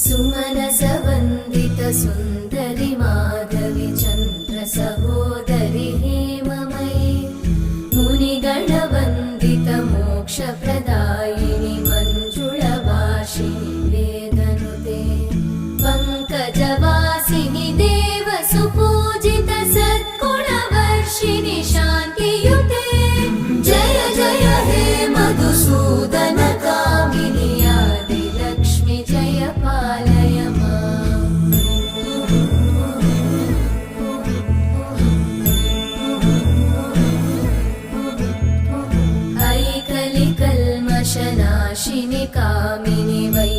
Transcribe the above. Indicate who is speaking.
Speaker 1: सुमनसवन्दित सुन्दरि माधवि चन्द्र सहोदरि हेममयि मुनिगणवन्दित मोक्षप्रदायिनि मञ्जुळभाषिणि वेदनुते पङ्कजवासिनि देव सुपूजित सद्गुणवर्षिणि शान्तियुते जय जय हे मधुसूदन कामिनि आदिलक्ष्मि जय पालय माम्। ऐकलिकल्मषनाशिनि कामिनि वै